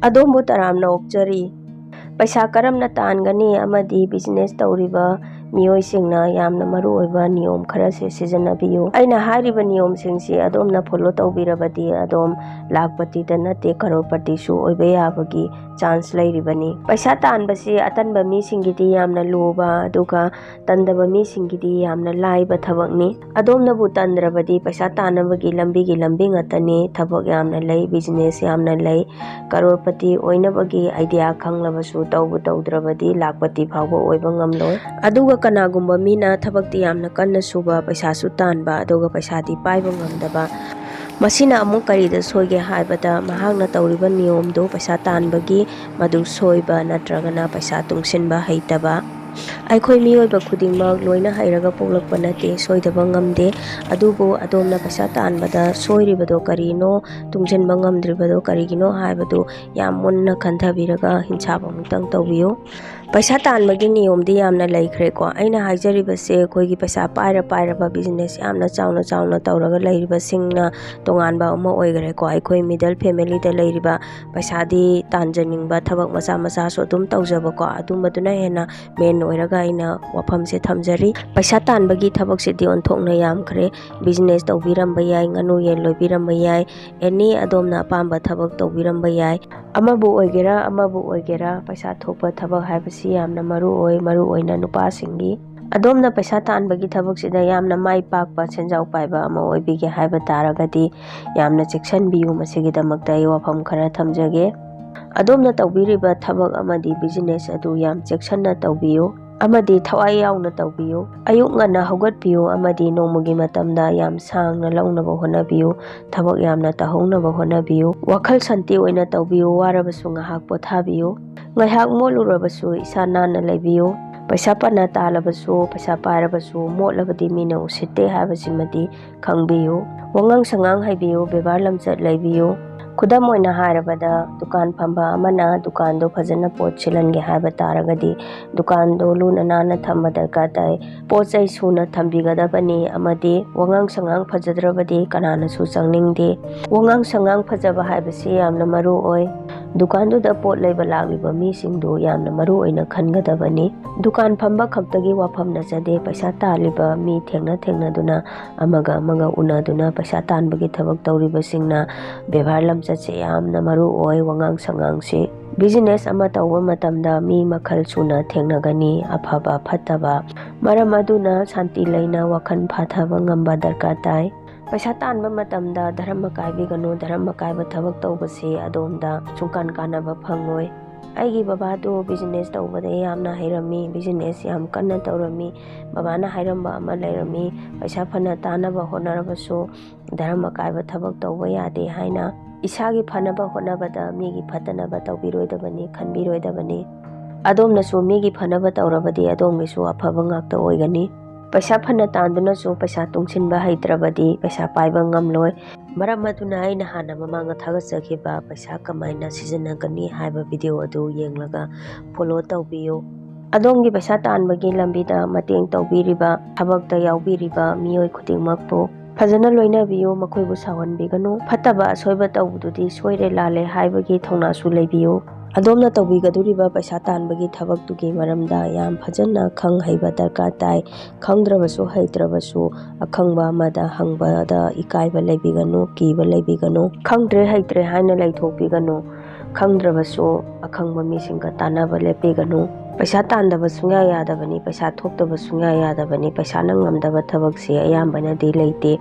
ꯑꯗꯣꯝꯕꯨ ꯇꯔꯥꯝꯅ ꯑꯣꯛꯆꯔꯤ꯫ ꯄꯩꯁꯥ ꯀꯔꯝꯅ ꯇꯥꯟꯒꯅꯤ ꯑꯃꯗꯤ ꯕꯤꯖꯤꯅꯦꯁ ꯇꯧꯔꯤꯕ ꯃꯤꯑꯣꯏꯁꯤꯡꯅ ꯌꯥꯝꯅ ꯃꯔꯨꯑꯣꯏꯕ ꯅꯤꯌꯣꯝ ꯈꯔꯁꯦ ꯁꯤꯖꯤꯟꯅꯕꯤꯌꯨ꯫ ꯑꯩꯅ ꯍꯥꯏꯔꯤꯕ ꯅꯤꯌꯣꯝꯁꯤꯡꯁꯤ ꯑꯗꯣꯝꯅ ꯐꯣꯂꯣ ꯇꯧꯕꯤꯔꯕꯗꯤ ꯑꯗꯣꯝ ꯂꯥꯈꯄꯇꯤꯗ ꯅꯠꯇꯦ ꯀꯔꯣꯔꯄꯇꯤꯁꯨ ꯑꯣꯏꯕ ꯌꯥꯕꯒꯤ ꯆꯥꯟꯁ ꯂꯩꯔꯤꯕꯅꯤ꯫ ꯄꯩꯁꯥ ꯇꯥꯟꯕꯁꯤ ꯑꯇꯟꯕ ꯃꯤꯁꯤꯡꯒꯤꯗꯤ ꯌꯥꯝꯅ ꯂꯨꯕ ꯑꯗꯨꯒ ꯇꯟꯗꯕ ꯃꯤꯁꯤꯡꯒꯤꯗꯤ ꯌꯥꯝꯅ ꯂꯥꯏꯕ ꯊꯕꯛꯅꯤ꯫ ꯑꯗꯣꯝꯅꯕꯨ ꯇꯟꯗ꯭ꯔꯕꯗꯤ ꯄꯩꯁꯥ ꯇꯥꯟꯅꯕꯒꯤ ꯂꯝꯕꯤ ꯉꯥꯛꯇꯅꯤ꯫ ꯊꯕꯛ ꯌꯥꯝꯅ ꯂꯩ, ꯕꯤꯖꯤꯅꯦꯁ ꯌꯥꯝꯅ ꯂꯩ꯫ ꯀꯔꯣꯔꯄꯇꯤ ꯑꯣꯏꯅꯕꯒꯤ ꯑꯥꯏꯗꯤꯌꯥ ꯈꯪꯂꯕꯁꯨ ꯇꯧꯕꯨ ꯇꯧꯗ꯭ꯔꯕꯗꯤ ꯂꯥꯈꯄꯇꯤ ꯐꯥꯎꯕ ꯑꯣꯏꯕ ꯉꯝꯂꯣꯏ꯫ ꯑꯗꯨꯒ ꯀꯅꯥꯒꯨꯝꯕ ꯃꯤꯅ ꯊꯕꯛꯇꯤ ꯌꯥꯝꯅ ꯀꯟꯅ ꯁꯨꯕ, ꯄꯩꯁꯥꯁꯨ तानबा ꯑꯗꯨꯒ ꯄꯩꯁꯥꯗꯤ ꯄꯥꯏꯕ ꯉꯝꯗꯕ꯫ ꯃꯁꯤꯅ ꯑꯃꯨꯛ ꯀꯔꯤꯗ ꯁꯣꯏꯒꯦ ꯍꯥꯏꯕꯗ ꯃꯍꯥꯛꯅ ꯇꯧꯔꯤꯕ ꯅꯤꯌꯣꯝꯗꯨ ꯄꯩꯁꯥ ꯇꯥꯟꯕꯒꯤ ꯃꯗꯨ ꯁꯣꯏꯕ ꯅꯠꯇ꯭ꯔꯒꯅ ꯄꯩꯁꯥ ꯇꯨꯡꯁꯤꯟꯕ ꯍꯩꯇꯕ꯫ ꯑꯩꯈꯣꯏ ꯃꯤꯑꯣꯏꯕ ꯈꯨꯗꯤꯡꯃꯛ ꯂꯣꯏꯅ ꯍꯩꯔꯒ ꯄꯣꯛꯂꯛꯄ ꯅꯠꯇꯦ, ꯁꯣꯏꯗꯕ ꯉꯝꯗꯦ꯫ ꯑꯗꯨꯕꯨ ꯑꯗꯣꯝꯅ ꯄꯩꯁꯥ ꯇꯥꯟꯕꯗ ꯁꯣꯏꯔꯤꯕꯗꯣ ꯀꯔꯤꯅꯣ, ꯇꯨꯡꯁꯤꯟꯕ ꯉꯝꯗ꯭ꯔꯤꯕꯗꯣ ꯀꯔꯤꯒꯤꯅꯣ ꯍꯥꯏꯕꯗꯨ ꯌꯥꯝ ꯃꯨꯟꯅ ꯈꯟꯊꯕꯤꯔꯒ ꯍꯤꯡꯁꯥꯞ ꯑꯃꯨꯛꯇꯪ ꯇꯧꯕꯤꯌꯨ꯫ ꯄꯩꯁꯥ ꯇꯥꯟꯕꯒꯤ ꯅꯤꯌꯣꯝꯗꯤ ꯌꯥꯝꯅ ꯂꯩꯈ꯭ꯔꯦꯀꯣ꯫ ꯑꯩꯅ ꯍꯥꯏꯖꯔꯤꯕꯁꯦ ꯑꯩꯈꯣꯏꯒꯤ ꯄꯩꯁా ꯄꯥꯏꯔꯕ ꯕꯤꯖꯤꯅꯦꯁ ꯌꯥꯝꯅ ꯆꯥꯎꯅ ꯇꯧꯔꯒ ꯂꯩꯔꯤꯕꯁꯤꯡꯅ ꯇꯣꯉꯥꯟꯕ ꯑꯃ ꯑꯣꯏꯈ꯭ꯔꯦꯀꯣ꯫ ꯑꯩꯈꯣꯏ ꯃꯤꯗꯜ ꯐꯦꯃꯤꯂꯤꯗ ꯂꯩꯔꯤꯕ ꯄꯩꯁꯥꯗꯤ ꯇꯥꯟꯖꯅꯤꯡꯕ ꯊꯕꯛ ꯃꯆꯥꯁꯨ ꯑꯗꯨꯝ ꯇꯧꯖꯕꯀꯣ, ꯑꯗꯨꯝꯕꯗꯨꯅ ꯍꯦꯟꯅ ꯃꯦꯟ ꯑꯣꯏꯔꯒ ꯑꯩꯅ ꯋꯥꯐꯝꯁꯦ ꯊꯝꯖꯔꯤ꯫ ꯄꯩꯁꯥ ꯇꯥꯟꯕꯒꯤ ꯊꯕꯛꯁꯤꯗꯤ ꯑꯣꯟꯊꯣꯛꯅ ꯌꯥꯝꯈ꯭ꯔꯦ꯫ ꯕꯤꯖꯤꯅꯦꯁ ꯇꯧꯕꯤꯔꯝꯕ ꯌꯥꯏ, ꯉꯥꯅꯨ ꯌꯦꯟ ꯂꯣꯏꯕꯤꯔꯝꯕ ꯌꯥꯏ, ꯑꯦꯅꯤ ꯑꯗꯣꯝꯅ ꯑꯄꯥꯝꯕ ꯊꯕꯛ ꯇꯧꯕꯤꯔꯝꯕ ꯌꯥꯏ꯫ ꯑꯃꯕꯨ ꯑꯣꯏꯒꯦꯔꯥ ꯄꯩꯁꯥ ꯊꯣꯛꯄ ꯊꯕꯛ ꯍꯥꯏꯕꯁꯤ ꯌꯥꯝꯅ ꯃꯔꯨꯑꯣꯏꯅ ꯅꯨꯄꯥꯁꯤꯡꯒꯤ꯫ ꯑꯗꯣꯝꯅ ꯄꯩꯁꯥ ꯇꯥꯟꯕꯒꯤ ꯊꯕꯛꯁꯤꯗ ꯌꯥꯝꯅ ꯃꯥꯏ ꯄꯥꯛꯄ ꯁꯦꯟꯖꯥꯎ ꯄꯥꯏꯕ ꯑꯃ ꯑꯣꯏꯕꯤꯒꯦ ꯍꯥꯏꯕ ꯇꯥꯔꯒꯗꯤ ꯌꯥꯝꯅ ꯆꯦꯛꯁꯤꯟꯕꯤꯌꯨ꯫ ꯃꯁꯤꯒꯤꯗꯃꯛꯇ ꯑꯩ ꯋꯥꯐꯝ ꯈꯔ ꯊꯝꯖꯒꯦ꯫ ꯑꯗꯣꯝꯅ ꯇꯧꯕꯤꯔꯤꯕ ꯊꯕꯛ ꯑꯃꯗꯤ ꯕꯤꯖꯤꯅꯦꯁ ꯑꯗꯨ ꯌꯥꯝ ꯆꯦꯛꯁꯤꯟꯅ ꯇꯧꯕꯤꯌꯨ ꯑꯃꯗꯤ ꯊꯋꯥꯏ ꯌꯥꯎꯅ ꯇꯧꯕꯤꯌꯨ꯫ ꯑꯌꯨꯛ ꯉꯟꯅ ꯍꯧꯒꯠꯄꯤꯌꯨ ꯑꯃꯗꯤ ꯅꯣꯡꯃꯒꯤ ꯃꯇꯝꯗ ꯌꯥꯝ ꯁꯥꯡꯅ ꯂꯧꯅꯕ ꯍꯣꯠꯅꯕꯤꯌꯨ꯫ ꯊꯕꯛ ꯌꯥꯝꯅ ꯇꯧꯍꯧꯅꯕ ꯍꯣꯠꯅꯕꯤꯌꯨ꯫ ꯋꯥꯈꯜ ꯁꯥꯟꯇꯤ ꯑꯣꯏꯅ ꯇꯧꯕꯤꯌꯨ꯫ ꯋꯥꯔꯕꯁꯨ ꯉꯥꯏꯍꯥꯛ ꯄꯣꯊꯥꯕꯤꯌꯨ꯫ ꯉꯥꯏꯍꯥꯛ ꯃꯣꯠꯂꯨꯔꯕꯁꯨ ꯏꯁꯥ ꯅꯥꯟꯅ ꯂꯩꯕꯤꯌꯨ꯫ ꯄꯩꯁꯥ ꯐꯅ ꯇꯥꯜꯂꯕꯁꯨ, ꯄꯩꯁా ꯄꯥꯏꯔꯕꯁꯨ ꯃꯣꯠꯂꯕꯗꯤ ꯃꯤꯅ ꯎꯁꯤꯠꯇꯦ ꯍꯥꯏꯕꯁꯤꯃꯗꯤ ꯈꯪꯕꯤꯌꯨ꯫ ꯋꯥꯉꯥꯡ ꯁꯉꯥꯡ ꯍꯩꯕꯤꯌꯨ, ꯕꯦꯕꯥꯔ ꯂꯝꯆꯠ ꯂꯩꯕꯤꯌꯨ꯫ ꯈꯨꯗꯝ ꯑꯣꯏꯅ ꯍꯥꯏꯔꯕꯗ ꯗꯨꯀꯥꯟ ꯐꯝꯕ ꯑꯃꯅ ꯗꯨꯀꯥꯟꯗꯣ ꯐꯖꯅ ꯄꯣꯠ ꯁꯤꯠꯍꯟꯒꯦ ꯍꯥꯏꯕ ꯇꯥꯔꯒꯗꯤ ꯗꯨꯀꯥꯟꯗꯣ ꯂꯨꯅ ꯅꯥꯟꯅ ꯊꯝꯕ ꯗꯔꯀꯥꯔ ꯇꯥꯏ꯫ ꯄꯣꯠ ꯆꯩ ꯁꯨꯅ ꯊꯝꯕꯤꯒꯗꯕꯅꯤ ꯑꯃꯗꯤ ꯋꯥꯉꯥꯡ ꯁꯉꯥꯡ ꯐꯖꯗ꯭ꯔꯕꯗꯤ ꯀꯅꯥꯅꯁꯨ ꯆꯪꯅꯤꯡꯗꯦ꯫ ꯋꯥꯉꯥꯡ ꯁꯉꯥꯡ ꯐꯖꯕ ꯍꯥꯏꯕꯁꯤ ꯌꯥꯝꯅ ꯃꯔꯨ ꯑꯣꯏ꯫ ꯗꯨꯀꯥꯟꯗꯨꯗ ꯄꯣꯠ ꯂꯩꯕ ꯂꯥꯛꯂꯤꯕ ꯃꯤꯁꯤꯡꯗꯨ ꯌꯥꯝꯅ ꯃꯔꯨ ꯑꯣꯏꯅ ꯈꯟꯒꯗꯕꯅꯤ꯫ ꯗꯨꯀꯥꯟ ꯐꯝꯕ ꯈꯛꯇꯒꯤ ꯋꯥꯐꯝ ꯅꯠꯆꯗꯦ, ꯄꯩꯁా ꯇꯥꯜꯂꯤꯕ ꯃꯤ ꯊꯦꯡꯅꯗꯨꯅ ꯑꯃꯒ उनदुना पैसा तानबगी थबक तौरिबसिंगना व्यवहार लमचतसे यामना मरु ओय वंगांग संगांगसे बिजनेस अमा तौबा मतमदा मी मखल सुना थेंगनगनी अफबा फत्तबा मरम अदुना शांति लैना वखन फाथबा ngamba दरकार ताय। पैसा तानबा मतमदा धर्म कायबिगनो धर्म कायबा थबक तौबसे अदोमदा सुंकान कानबा फंगोय। आइगी बाबादो बिजनेस तौबदे यामना हैरमी बिजनेस याम कन्ना तौरमी बाबाना हैरम्बा अमा लैरमी पैसा फना तानबा होनरबसो धर्म कायबा थबक तौबा यादे हाइना इसागी फनबा होनबदा मीगी फतनबा तौबिरोइदबनी खनबिरोइदबनी। अदोमनसु मीगी फनबा तौरबदी अदोमगिसु अफबा ngakta ओइगनी। पैसा फना तांदुनसु पैसा तुंगसिनबा हैत्रबदी पैसा पाइबा ngamloi। मरम अदुना आइना हाना ममांगा थागतजखिबा पैसा कमाइना SIJInnagani हाइबा भिडियो अदु येंगलगा फॉलो तौबियो। अदोमगी पैसा तानबगी लंबीदा मतेंग तौबिरिबा थबकता याउबिरिबा मियोय खुदिंगमकपो फजना लोइनाबियो, मखोइबु सावनबिगनु। फत्तबा असोइबा तौबदुदी सोइरे लाले हाइबगी थौनासु लैबियो। अदोमना तौबिगदुरिबा पैसा तानबगी थबकतुगी मरमदा याम फजना खंग हैबा दरकार ताय। खंगद्रबसु हैत्रबसु अखंगबा अमदा हंगबादा इकाइबा लैबिगनु, कीबा लैबिगनु। खंगद्रे हैत्रे हाइना लैथोकबिगनु। खंगद्रबसु अखंगबा मिसिंगा तानबा लेपिगनु। पैसा तानदबा सुंया यादबनी, पैसा थोक्तबा सुंया यादबनी। पैसा नंगमदबा थबकसे अयामबनादि लैते।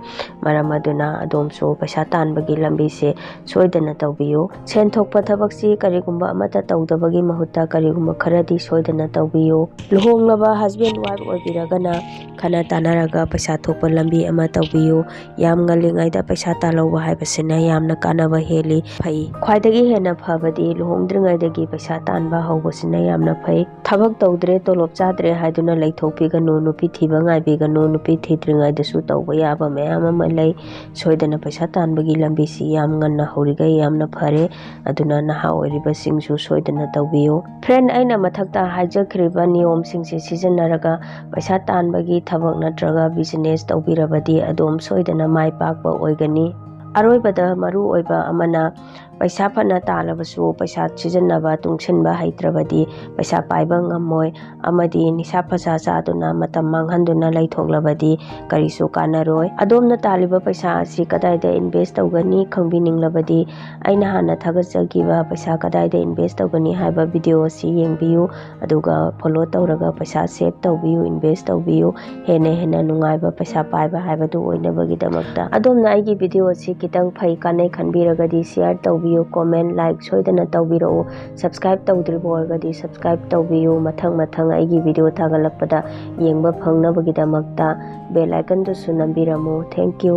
मरम अदुना अदोमसु पैसा तानबगी लंबीसे सोइदना तौबियो। सेन थोकपा थबकसी करिगुंबा अमता तौदबगी महुत्ता करिगुंबा खरदी सोइदना तौबियो। लुहोंगलबा हस्बैंड वाइफ ओइबिरगना खना तानरगा पैसा थोकपा लंबी अमा तौबियो। याम ngalingaida पैसा तालौबा हाइबसिना यामना कानबा हेली फै। ख्वाइदगी हेना फबदी लुहोंगद्रिngaidagi पैसा तानबा हौबसिना यामना फै। थबक तौद्रे तोलोब चाद्रे हाइदुना लैथोकबिगनु, नुपी थिबा ngaइबिगनु। नुपी थिद्रिngaइदसु तौबा याबा मयाम अमा लै। सोइदना पैसा तानबगी लंबीसी याम ngन्ना हौरिगै यामना फरे। अदुना नहा ओइरिबसिंगसु सोइदना तौबियो। फ्रेंड आइना मथक्ता हाइजखरिबा नियमसिंगसे सिजन्नरगा पैसा तानबगी थबक नत्रगा business तौबिरबदी अदोम सोइदना my पाकबा ओइगनी। अरोइबदा Maru ओइबा Amna Peisa phana talabasu peisa sijinnaba tungsinba haitrabadi peisa paiba ngamoi amadi nisa phasa chaduna matam manghanduna laithoklabadi karisu kanaroi. Adomna taliba peisa asi kadaida invest tawgani khangbininglabadi aina hana thagajagiba peisa kadaida invest tawgani haiba video asi yengbiyu aduga follow tawraga peisa save tawbiyu invest tawbiyu hena nungaiba peisa paiba haibadu oinabagidamakta adomna aigi video asi kitang phai kanai khanbiragadi share tawbiyu comment like soidana tawbirau subscribe tawdribo orgadi subscribe tawbiyu mathang aigi video thagalakpada yengba phangnabagidamakta bell icon du su nambiramu. Thank you.